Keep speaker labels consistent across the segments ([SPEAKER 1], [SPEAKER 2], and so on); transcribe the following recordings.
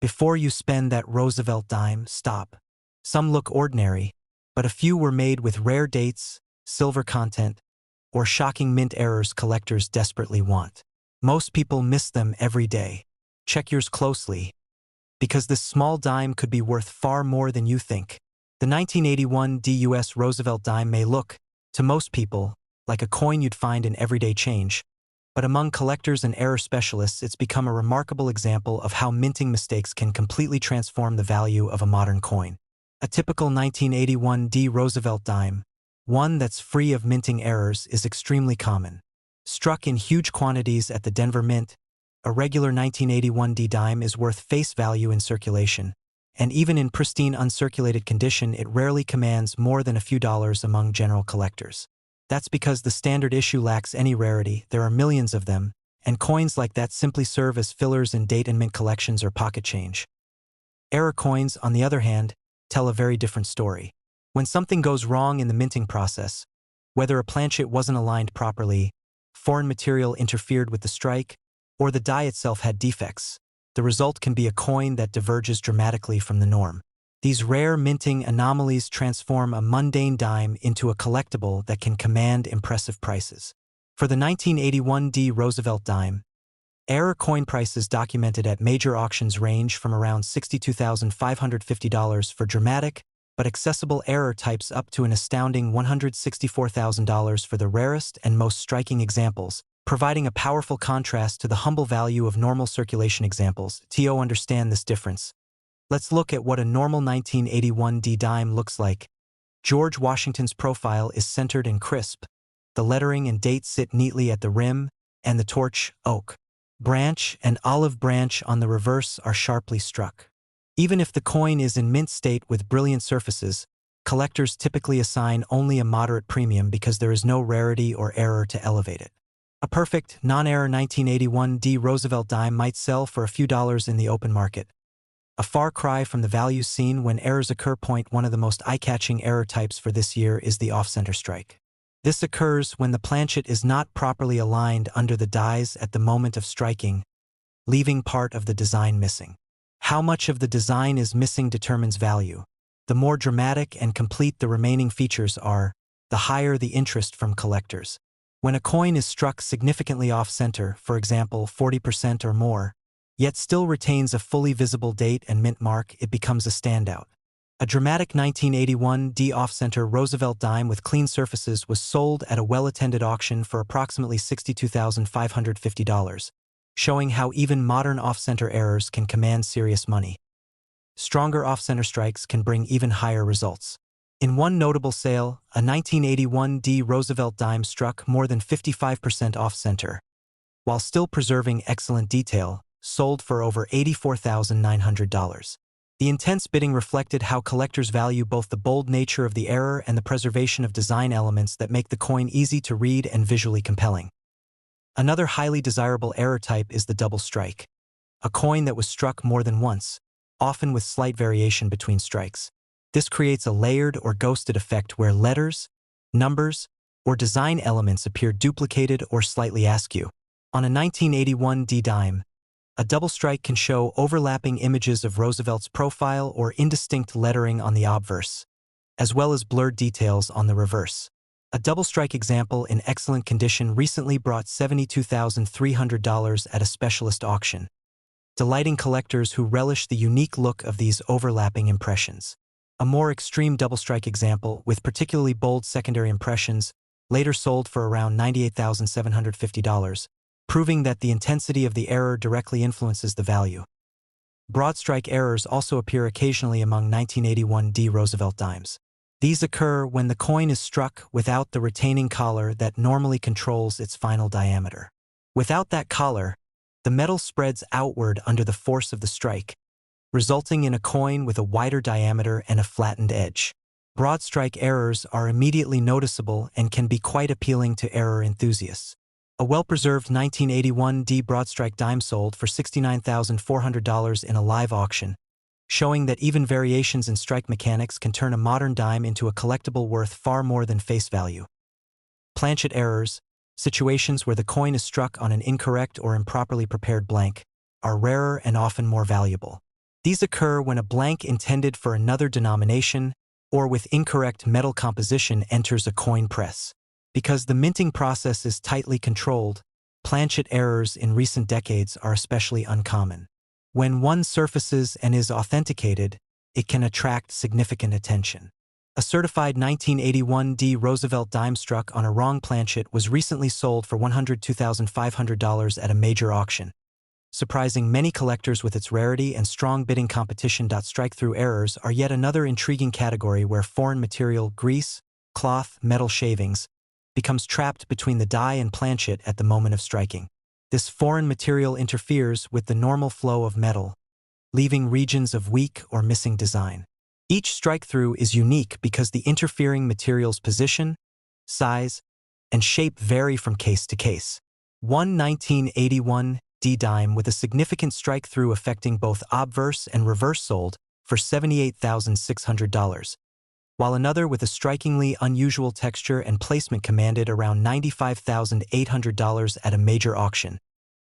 [SPEAKER 1] Before you spend that Roosevelt dime, stop. Some look ordinary, but a few were made with rare dates, silver content, or shocking mint errors collectors desperately want. Most people miss them every day. Check yours closely, because this small dime could be worth far more than you think. The 1981 US Roosevelt dime may look, to most people, like a coin you'd find in everyday change, but among collectors and error specialists it's become a remarkable example of how minting mistakes can completely transform the value of a modern coin. A typical 1981 Roosevelt dime, one that's free of minting errors, is extremely common. Struck in huge quantities at the Denver Mint, a regular 1981 dime is worth face value in circulation, and even in pristine uncirculated condition it rarely commands more than a few dollars among general collectors. That's because the standard issue lacks any rarity, there are millions of them, and coins like that simply serve as fillers in date and mint collections or pocket change. Error coins, on the other hand, tell a very different story. When something goes wrong in the minting process, whether a planchet wasn't aligned properly, foreign material interfered with the strike, or the die itself had defects, the result can be a coin that diverges dramatically from the norm. These rare minting anomalies transform a mundane dime into a collectible that can command impressive prices. For the 1981 Roosevelt dime, error coin prices documented at major auctions range from around $62,550 for dramatic but accessible error types up to an astounding $164,000 for the rarest and most striking examples, providing a powerful contrast to the humble value of normal circulation examples. To understand this difference, let's look at what a normal 1981 dime looks like. George Washington's profile is centered and crisp. The lettering and date sit neatly at the rim, and the torch, oak, branch, and olive branch on the reverse are sharply struck. Even if the coin is in mint state with brilliant surfaces, collectors typically assign only a moderate premium because there is no rarity or error to elevate it. A perfect, non-error 1981 Roosevelt dime might sell for a few dollars in the open market. A far cry from the values seen when errors occur. One of the most eye-catching error types for this year is the off-center strike. This occurs when the planchet is not properly aligned under the dies at the moment of striking, leaving part of the design missing. How much of the design is missing determines value. The more dramatic and complete the remaining features are, the higher the interest from collectors. When a coin is struck significantly off-center, for example 40% or more, yet still retains a fully visible date and mint mark, it becomes a standout. A dramatic 1981 off-center Roosevelt dime with clean surfaces was sold at a well-attended auction for approximately $62,550, showing how even modern off-center errors can command serious money. Stronger off-center strikes can bring even higher results. In one notable sale, a 1981 Roosevelt dime struck more than 55% off-center, while still preserving excellent detail, sold for over $84,900. The intense bidding reflected how collectors value both the bold nature of the error and the preservation of design elements that make the coin easy to read and visually compelling. Another highly desirable error type is the double strike, a coin that was struck more than once, often with slight variation between strikes. This creates a layered or ghosted effect where letters, numbers, or design elements appear duplicated or slightly askew. On a 1981 dime, a double strike can show overlapping images of Roosevelt's profile or indistinct lettering on the obverse, as well as blurred details on the reverse. A double strike example in excellent condition recently brought $72,300 at a specialist auction, delighting collectors who relish the unique look of these overlapping impressions. A more extreme double strike example, with particularly bold secondary impressions, later sold for around $98,750, proving that the intensity of the error directly influences the value. Broad strike errors also appear occasionally among 1981 Roosevelt dimes. These occur when the coin is struck without the retaining collar that normally controls its final diameter. Without that collar, the metal spreads outward under the force of the strike, resulting in a coin with a wider diameter and a flattened edge. Broad strike errors are immediately noticeable and can be quite appealing to error enthusiasts. A well-preserved 1981 broad strike dime sold for $69,400 in a live auction, showing that even variations in strike mechanics can turn a modern dime into a collectible worth far more than face value. Planchet errors, situations where the coin is struck on an incorrect or improperly prepared blank, are rarer and often more valuable. These occur when a blank intended for another denomination or with incorrect metal composition enters a coin press. Because the minting process is tightly controlled, planchet errors in recent decades are especially uncommon. When one surfaces and is authenticated, it can attract significant attention. A certified 1981 D Roosevelt dime struck on a wrong planchet was recently sold for $102,500 at a major auction, surprising many collectors with its rarity and strong bidding competition. Strike-through errors are yet another intriguing category where foreign material, grease, cloth, metal shavings, becomes trapped between the die and planchet at the moment of striking. This foreign material interferes with the normal flow of metal, leaving regions of weak or missing design. Each strike-through is unique because the interfering material's position, size, and shape vary from case to case. One 1981 D dime with a significant strike-through affecting both obverse and reverse sold for $78,600, while another with a strikingly unusual texture and placement commanded around $95,800 at a major auction,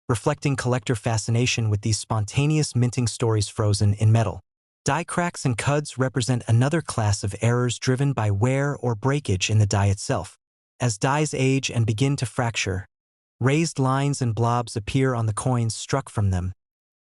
[SPEAKER 1] reflecting collector fascination with these spontaneous minting stories frozen in metal. Die cracks and cuds represent another class of errors driven by wear or breakage in the die itself. As dies age and begin to fracture, raised lines and blobs appear on the coins struck from them,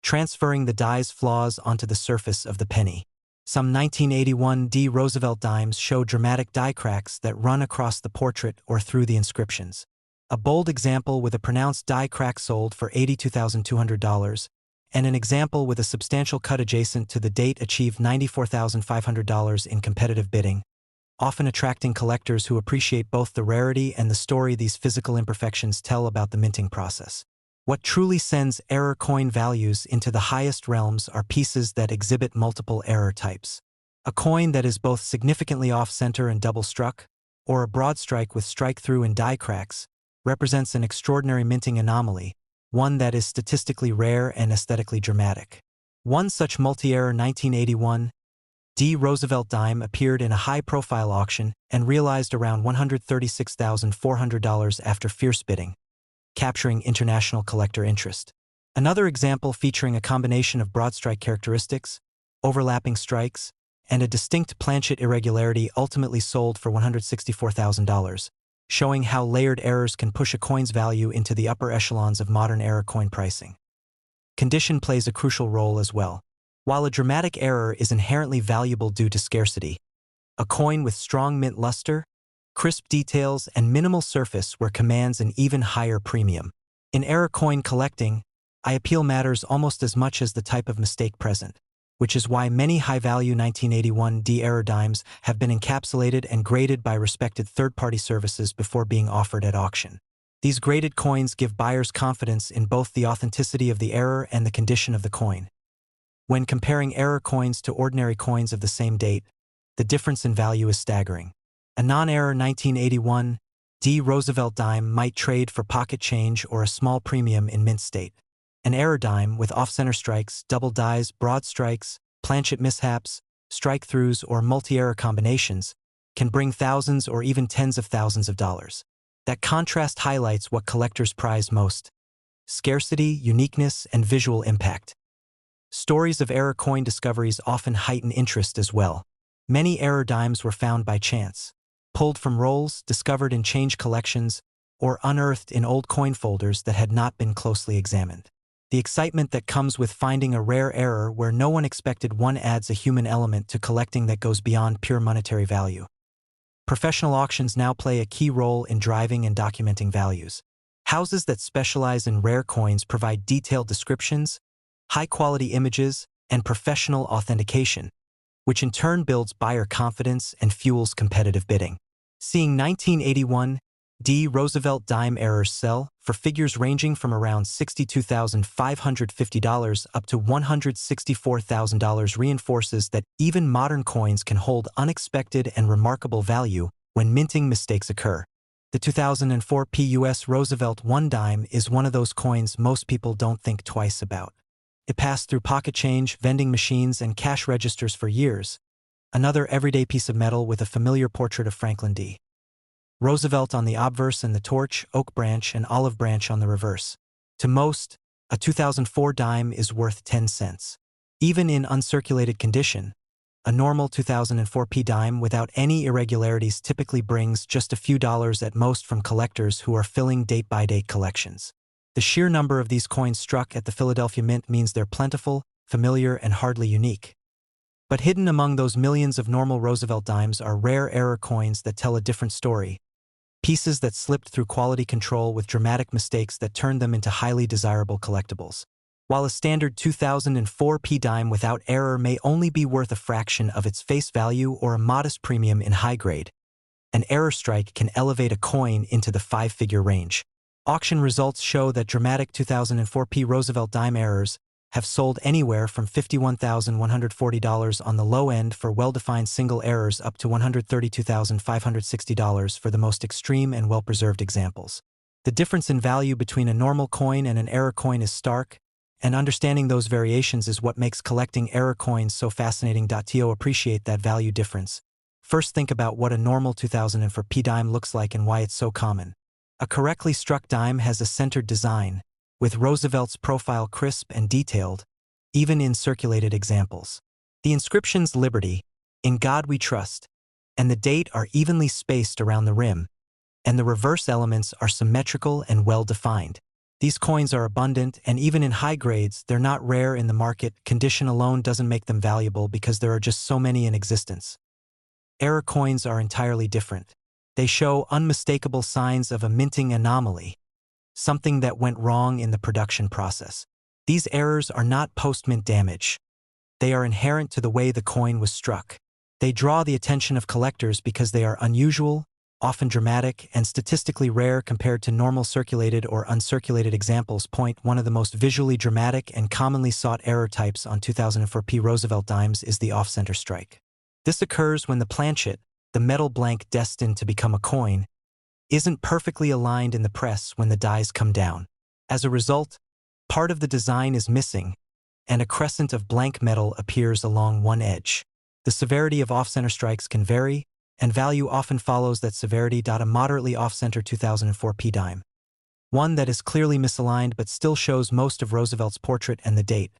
[SPEAKER 1] transferring the die's flaws onto the surface of the penny. Some 1981 D Roosevelt dimes show dramatic die cracks that run across the portrait or through the inscriptions. A bold example with a pronounced die crack sold for $82,200, and an example with a substantial cut adjacent to the date achieved $94,500 in competitive bidding, often attracting collectors who appreciate both the rarity and the story these physical imperfections tell about the minting process. What truly sends error coin values into the highest realms are pieces that exhibit multiple error types. A coin that is both significantly off-center and double-struck, or a broad strike with strike-through and die cracks, represents an extraordinary minting anomaly, one that is statistically rare and aesthetically dramatic. One such multi-error 1981 D Roosevelt dime appeared in a high-profile auction and realized around $136,400 after fierce bidding, capturing international collector interest. Another example featuring a combination of broad strike characteristics, overlapping strikes, and a distinct planchet irregularity ultimately sold for $164,000, showing how layered errors can push a coin's value into the upper echelons of modern error coin pricing. Condition plays a crucial role as well. While a dramatic error is inherently valuable due to scarcity, a coin with strong mint luster, crisp details, and minimal surface wear commands an even higher premium. In error coin collecting, appeal matters almost as much as the type of mistake present, which is why many high-value 1981 D error dimes have been encapsulated and graded by respected third-party services before being offered at auction. These graded coins give buyers confidence in both the authenticity of the error and the condition of the coin. When comparing error coins to ordinary coins of the same date, the difference in value is staggering. A non-error 1981 D Roosevelt dime might trade for pocket change or a small premium in mint state. An error dime with off-center strikes, double dies, broad strikes, planchet mishaps, strike-throughs, or multi-error combinations can bring thousands or even tens of thousands of dollars. That contrast highlights what collectors prize most: scarcity, uniqueness, and visual impact. Stories of error coin discoveries often heighten interest as well. Many error dimes were found by chance, pulled from rolls, discovered in change collections, or unearthed in old coin folders that had not been closely examined. The excitement that comes with finding a rare error where no one expected one adds a human element to collecting that goes beyond pure monetary value. Professional auctions now play a key role in driving and documenting values. Houses that specialize in rare coins provide detailed descriptions, high-quality images, and professional authentication, which in turn builds buyer confidence and fuels competitive bidding. Seeing 1981 D Roosevelt dime errors sell for figures ranging from around $62,550 up to $164,000 reinforces that even modern coins can hold unexpected and remarkable value when minting mistakes occur. The 2004 PUS Roosevelt 1 dime is one of those coins most people don't think twice about. It passed through pocket change, vending machines, and cash registers for years, another everyday piece of metal with a familiar portrait of Franklin D. Roosevelt on the obverse and the torch, oak branch, and olive branch on the reverse. To most, a 2004 dime is worth 10 cents. Even in uncirculated condition, a normal 2004p dime without any irregularities typically brings just a few dollars at most from collectors who are filling date-by-date collections. The sheer number of these coins struck at the Philadelphia Mint means they're plentiful, familiar, and hardly unique. But hidden among those millions of normal Roosevelt dimes are rare error coins that tell a different story, pieces that slipped through quality control with dramatic mistakes that turned them into highly desirable collectibles. While a standard 2004p dime without error may only be worth a fraction of its face value or a modest premium in high grade, an error strike can elevate a coin into the five-figure range. Auction results show that dramatic 2004p Roosevelt dime errors have sold anywhere from $51,140 on the low end for well-defined single errors up to $132,560 for the most extreme and well-preserved examples. The difference in value between a normal coin and an error coin is stark, and understanding those variations is what makes collecting error coins so fascinating. To appreciate that value difference, first think about what a normal 2004p dime looks like and why it's so common. A correctly struck dime has a centered design, with Roosevelt's profile crisp and detailed, even in circulated examples. The inscriptions "Liberty," "In God We Trust," and the date are evenly spaced around the rim, and the reverse elements are symmetrical and well-defined. These coins are abundant, and even in high grades, they're not rare in the market. Condition alone doesn't make them valuable because there are just so many in existence. Error coins are entirely different. They show unmistakable signs of a minting anomaly, something that went wrong in the production process. These errors are not post-mint damage. They are inherent to the way the coin was struck. They draw the attention of collectors because they are unusual, often dramatic, and statistically rare compared to normal circulated or uncirculated examples. One of the most visually dramatic and commonly sought error types on 2004p Roosevelt dimes is the off-center strike. This occurs when the planchet, the metal blank destined to become a coin, isn't perfectly aligned in the press when the dies come down. As a result, part of the design is missing, and a crescent of blank metal appears along one edge. The severity of off-center strikes can vary, and value often follows that severity. A moderately off-center 2004p dime, one that is clearly misaligned but still shows most of Roosevelt's portrait and the date,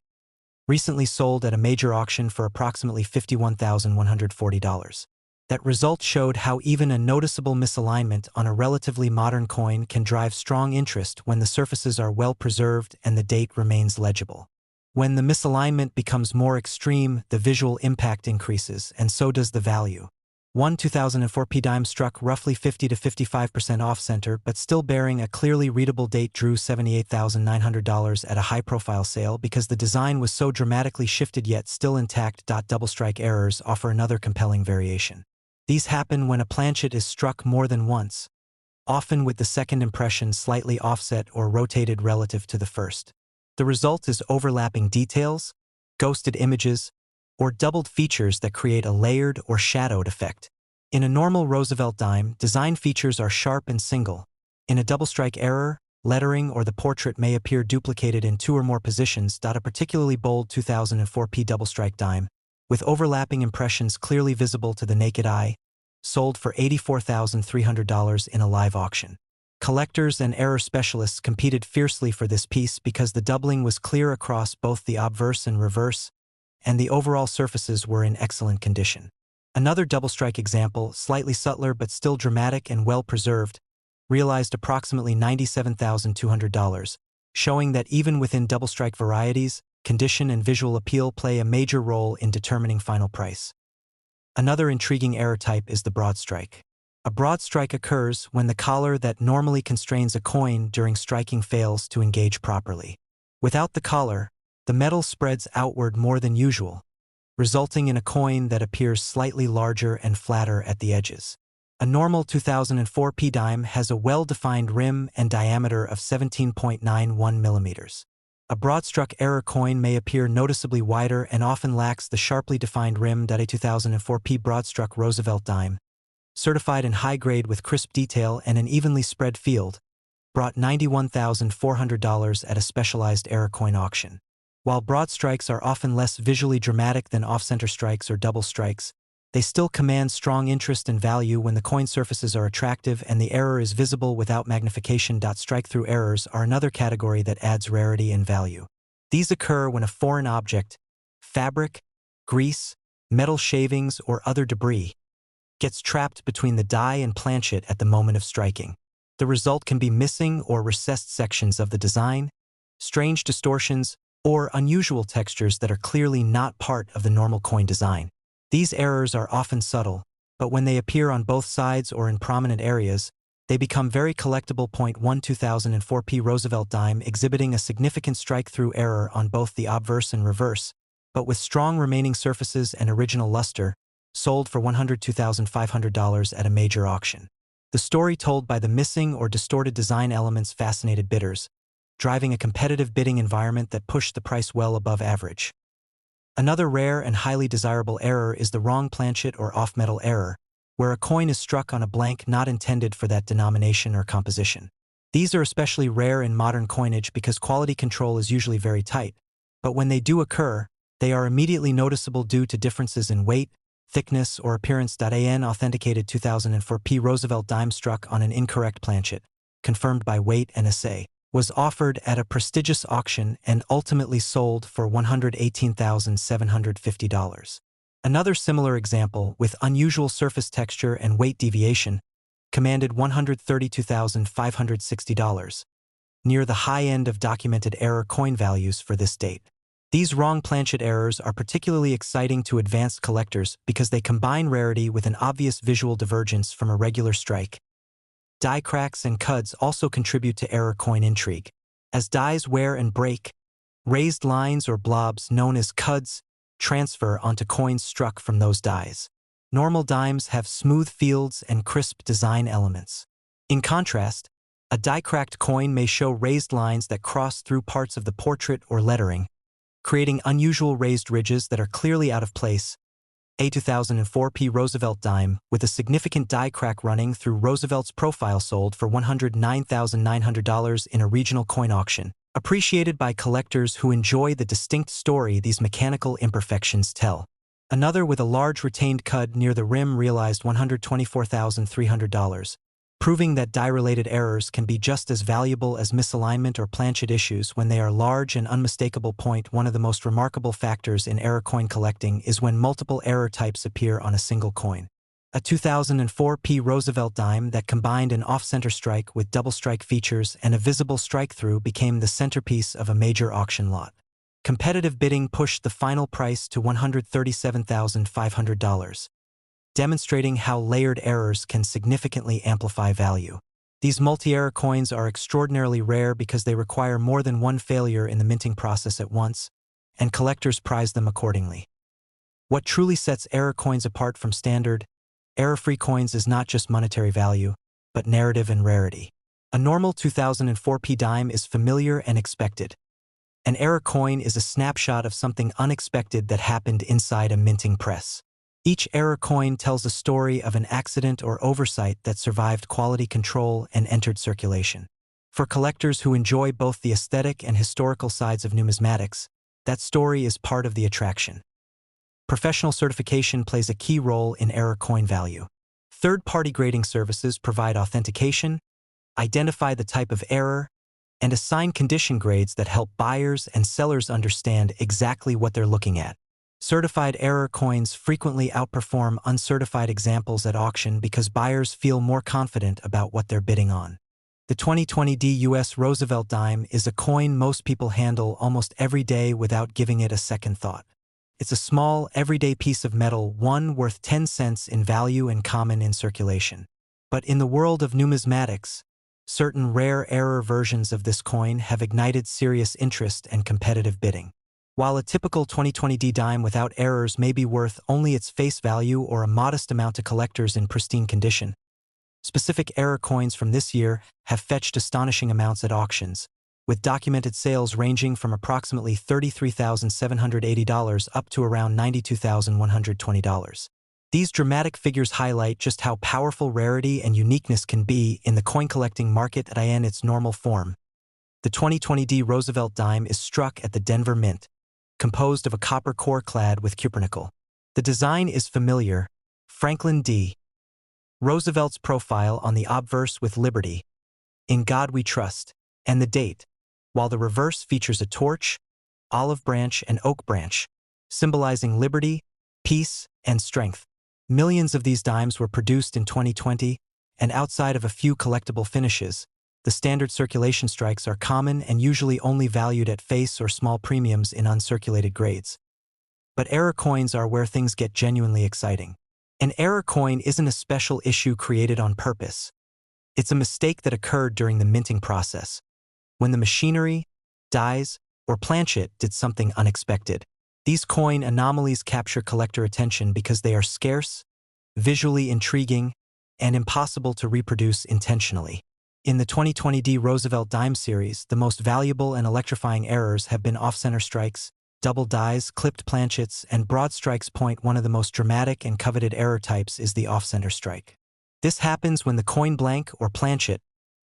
[SPEAKER 1] recently sold at a major auction for approximately $51,140. That result showed how even a noticeable misalignment on a relatively modern coin can drive strong interest when the surfaces are well preserved and the date remains legible. When the misalignment becomes more extreme, the visual impact increases, and so does the value. One 2004p dime struck roughly 50 to 55% off-center but still bearing a clearly readable date drew $78,900 at a high-profile sale because the design was so dramatically shifted yet still intact. Double strike errors offer another compelling variation. These happen when a planchet is struck more than once, often with the second impression slightly offset or rotated relative to the first. The result is overlapping details, ghosted images, or doubled features that create a layered or shadowed effect. In a normal Roosevelt dime, design features are sharp and single. In a double strike error, lettering or the portrait may appear duplicated in two or more positions. A particularly bold 2004p double strike dime, with overlapping impressions clearly visible to the naked eye, sold for $84,300 in a live auction. Collectors and error specialists competed fiercely for this piece because the doubling was clear across both the obverse and reverse, and the overall surfaces were in excellent condition. Another double strike example, slightly subtler but still dramatic and well-preserved, realized approximately $97,200, showing that even within double strike varieties, condition and visual appeal play a major role in determining final price. Another intriguing error type is the broad strike. A broad strike occurs when the collar that normally constrains a coin during striking fails to engage properly. Without the collar, the metal spreads outward more than usual, resulting in a coin that appears slightly larger and flatter at the edges. A normal 2004p dime has a well-defined rim and diameter of 17.91 millimeters. A broad-struck error coin may appear noticeably wider and often lacks the sharply defined rim. A 2004p broad-struck Roosevelt dime, certified in high grade with crisp detail and an evenly spread field, brought $91,400 at a specialized error coin auction. While broad strikes are often less visually dramatic than off-center strikes or double strikes, they still command strong interest and value when the coin surfaces are attractive and the error is visible without magnification. Strike-through errors are another category that adds rarity and value. These occur when a foreign object, fabric, grease, metal shavings, or other debris, gets trapped between the die and planchet at the moment of striking. The result can be missing or recessed sections of the design, strange distortions, or unusual textures that are clearly not part of the normal coin design. These errors are often subtle, but when they appear on both sides or in prominent areas, they become very collectible. 1 2004 Roosevelt dime exhibiting a significant strike-through error on both the obverse and reverse, but with strong remaining surfaces and original luster, sold for $102,500 at a major auction. The story told by the missing or distorted design elements fascinated bidders, driving a competitive bidding environment that pushed the price well above average. Another rare and highly desirable error is the wrong planchet or off-metal error, where a coin is struck on a blank not intended for that denomination or composition. These are especially rare in modern coinage because quality control is usually very tight, but when they do occur, they are immediately noticeable due to differences in weight, thickness, or appearance. An authenticated 2004 Roosevelt dime struck on an incorrect planchet, confirmed by weight and assay, was offered at a prestigious auction and ultimately sold for $118,750. Another similar example, with unusual surface texture and weight deviation, commanded $132,560, near the high end of documented error coin values for this date. These wrong planchet errors are particularly exciting to advanced collectors because they combine rarity with an obvious visual divergence from a regular strike. Die cracks and cuds also contribute to error coin intrigue. As dies wear and break, raised lines or blobs known as cuds transfer onto coins struck from those dies. Normal dimes have smooth fields and crisp design elements. In contrast, a die-cracked coin may show raised lines that cross through parts of the portrait or lettering, creating unusual raised ridges that are clearly out of place. A 2004 Roosevelt dime, with a significant die crack running through Roosevelt's profile, sold for $109,900 in a regional coin auction, appreciated by collectors who enjoy the distinct story these mechanical imperfections tell. Another with a large retained cud near the rim realized $124,300, proving that die-related errors can be just as valuable as misalignment or planchet issues when they are large and unmistakable. One of the most remarkable factors in error coin collecting is when multiple error types appear on a single coin. A 2004 Roosevelt dime that combined an off-center strike with double strike features and a visible strike-through became the centerpiece of a major auction lot. Competitive bidding pushed the final price to $137,500. Demonstrating how layered errors can significantly amplify value. These multi-error coins are extraordinarily rare because they require more than one failure in the minting process at once, and collectors prize them accordingly. What truly sets error coins apart from standard, error-free coins is not just monetary value, but narrative and rarity. A normal 2004 dime is familiar and expected. An error coin is a snapshot of something unexpected that happened inside a minting press. Each error coin tells a story of an accident or oversight that survived quality control and entered circulation. For collectors who enjoy both the aesthetic and historical sides of numismatics, that story is part of the attraction. Professional certification plays a key role in error coin value. Third-party grading services provide authentication, identify the type of error, and assign condition grades that help buyers and sellers understand exactly what they're looking at. Certified error coins frequently outperform uncertified examples at auction because buyers feel more confident about what they're bidding on. The 2020 US Roosevelt dime is a coin most people handle almost every day without giving it a second thought. It's a small, everyday piece of metal, one worth 10 cents in value and common in circulation. But in the world of numismatics, certain rare error versions of this coin have ignited serious interest and competitive bidding. While a typical 2020 dime without errors may be worth only its face value or a modest amount to collectors in pristine condition, specific error coins from this year have fetched astonishing amounts at auctions, with documented sales ranging from approximately $33,780 up to around $92,120. These dramatic figures highlight just how powerful rarity and uniqueness can be in the coin collecting market in its normal form. The 2020 Roosevelt dime is struck at the Denver Mint, composed of a copper core clad with cupronickel. The design is familiar, Franklin D. Roosevelt's profile on the obverse with Liberty, In God We Trust, and the date, while the reverse features a torch, olive branch, and oak branch, symbolizing liberty, peace, and strength. Millions of these dimes were produced in 2020, and outside of a few collectible finishes, the standard circulation strikes are common and usually only valued at face or small premiums in uncirculated grades. But error coins are where things get genuinely exciting. An error coin isn't a special issue created on purpose. It's a mistake that occurred during the minting process, when the machinery, dies, or planchet did something unexpected. These coin anomalies capture collector attention because they are scarce, visually intriguing, and impossible to reproduce intentionally. In the 2020 Roosevelt dime series, the most valuable and electrifying errors have been off-center strikes, double dies, clipped planchets, and broad strikes. One of the most dramatic and coveted error types is the off-center strike. This happens when the coin blank or planchet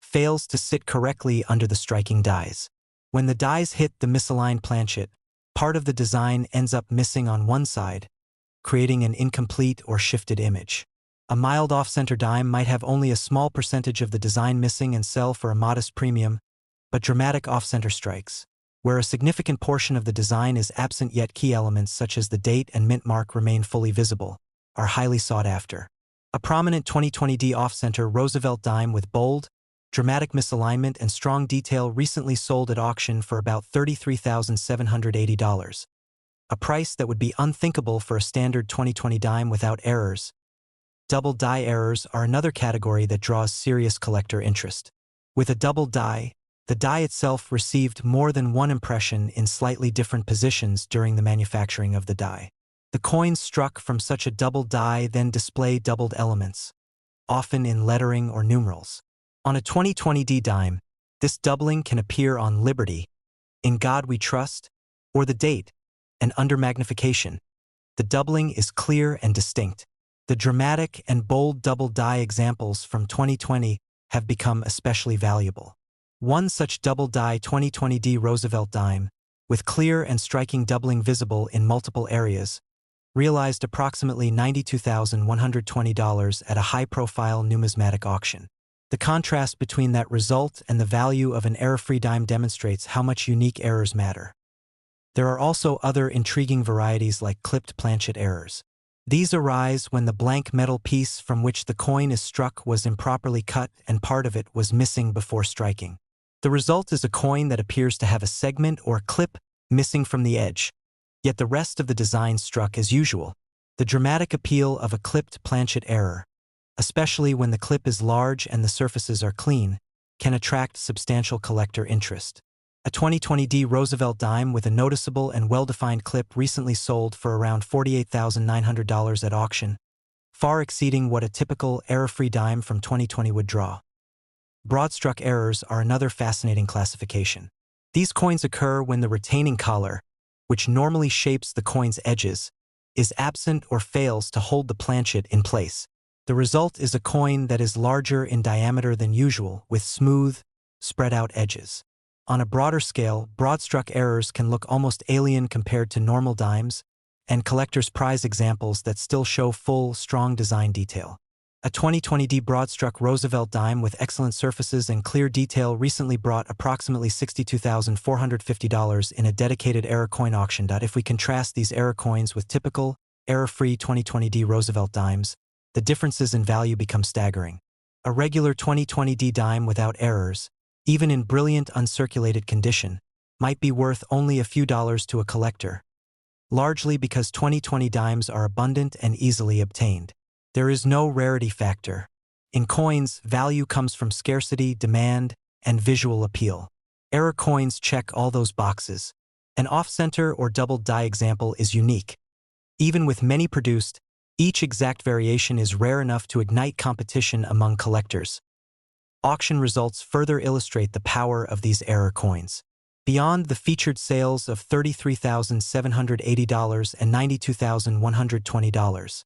[SPEAKER 1] fails to sit correctly under the striking dies. When the dies hit the misaligned planchet, part of the design ends up missing on one side, creating an incomplete or shifted image. A mild off-center dime might have only a small percentage of the design missing and sell for a modest premium, but dramatic off-center strikes, where a significant portion of the design is absent yet key elements such as the date and mint mark remain fully visible, are highly sought after. A prominent 2020 off-center Roosevelt dime with bold, dramatic misalignment and strong detail recently sold at auction for about $33,780, a price that would be unthinkable for a standard 2020 dime without errors. Double die errors are another category that draws serious collector interest. With a double die, the die itself received more than one impression in slightly different positions during the manufacturing of the die. The coins struck from such a double die then display doubled elements, often in lettering or numerals. On a 2020 dime, this doubling can appear on Liberty, In God We Trust, or the date, and under magnification. The doubling is clear and distinct. The dramatic and bold double die examples from 2020 have become especially valuable. One such double die 2020 Roosevelt dime, with clear and striking doubling visible in multiple areas, realized approximately $92,120 at a high-profile numismatic auction. The contrast between that result and the value of an error-free dime demonstrates how much unique errors matter. There are also other intriguing varieties like clipped planchet errors. These arise when the blank metal piece from which the coin is struck was improperly cut and part of it was missing before striking. The result is a coin that appears to have a segment or clip missing from the edge, yet the rest of the design struck as usual. The dramatic appeal of a clipped planchet error, especially when the clip is large and the surfaces are clean, can attract substantial collector interest. A 2020 Roosevelt dime with a noticeable and well-defined clip recently sold for around $48,900 at auction, far exceeding what a typical error-free dime from 2020 would draw. Broad-struck errors are another fascinating classification. These coins occur when the retaining collar, which normally shapes the coin's edges, is absent or fails to hold the planchet in place. The result is a coin that is larger in diameter than usual, with smooth, spread-out edges. On a broader scale, broad-struck errors can look almost alien compared to normal dimes, and collectors prize examples that still show full, strong design detail. A 2020 broad-struck Roosevelt dime with excellent surfaces and clear detail recently brought approximately $62,450 in a dedicated error coin auction. If we contrast these error coins with typical, error-free 2020 Roosevelt dimes, the differences in value become staggering. A regular 2020 dime without errors, even in brilliant uncirculated condition, might be worth only a few dollars to a collector, largely because 2020 dimes are abundant and easily obtained. There is no rarity factor. In coins, value comes from scarcity, demand, and visual appeal. Error coins check all those boxes. An off-center or double die example is unique. Even with many produced, each exact variation is rare enough to ignite competition among collectors. Auction results further illustrate the power of these error coins. Beyond the featured sales of $33,780 and $92,120,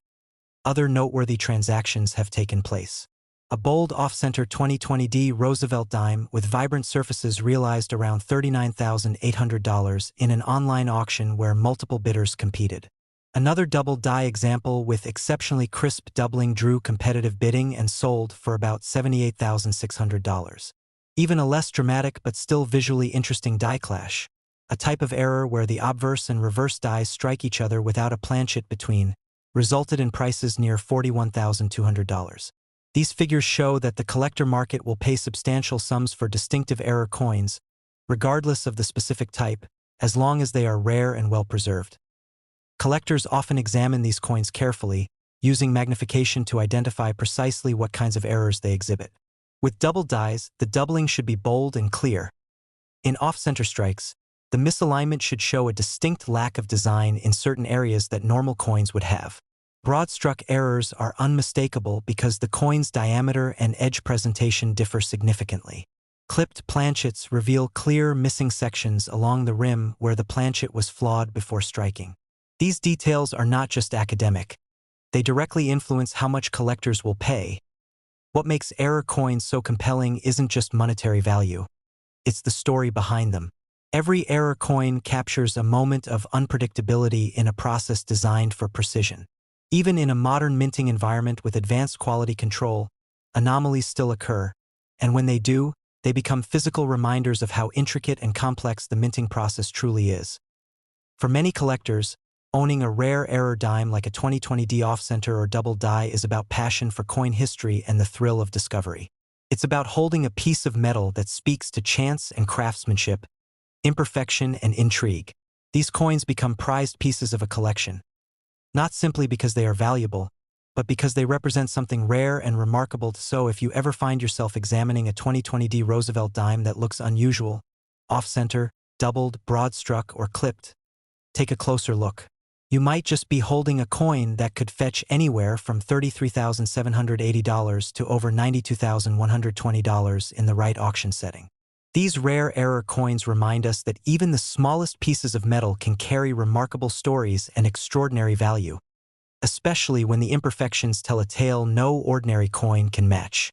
[SPEAKER 1] other noteworthy transactions have taken place. A bold off-center 2020 Roosevelt dime with vibrant surfaces realized around $39,800 in an online auction where multiple bidders competed. Another double die example with exceptionally crisp doubling drew competitive bidding and sold for about $78,600. Even a less dramatic but still visually interesting die clash, a type of error where the obverse and reverse dies strike each other without a planchet between, resulted in prices near $41,200. These figures show that the collector market will pay substantial sums for distinctive error coins, regardless of the specific type, as long as they are rare and well-preserved. Collectors often examine these coins carefully, using magnification to identify precisely what kinds of errors they exhibit. With double dies, the doubling should be bold and clear. In off-center strikes, the misalignment should show a distinct lack of design in certain areas that normal coins would have. Broad-struck errors are unmistakable because the coin's diameter and edge presentation differ significantly. Clipped planchets reveal clear missing sections along the rim where the planchet was flawed before striking. These details are not just academic. They directly influence how much collectors will pay. What makes error coins so compelling isn't just monetary value. It's the story behind them. Every error coin captures a moment of unpredictability in a process designed for precision. Even in a modern minting environment with advanced quality control, anomalies still occur, and when they do, they become physical reminders of how intricate and complex the minting process truly is. For many collectors, owning a rare error dime like a 2020D off-center or double die is about passion for coin history and the thrill of discovery. It's about holding a piece of metal that speaks to chance and craftsmanship, imperfection and intrigue. These coins become prized pieces of a collection, not simply because they are valuable, but because they represent something rare and remarkable. So if you ever find yourself examining a 2020D Roosevelt dime that looks unusual, off-center, doubled, broad-struck, or clipped, take a closer look. You might just be holding a coin that could fetch anywhere from $33,780 to over $92,120 in the right auction setting. These rare error coins remind us that even the smallest pieces of metal can carry remarkable stories and extraordinary value, especially when the imperfections tell a tale no ordinary coin can match.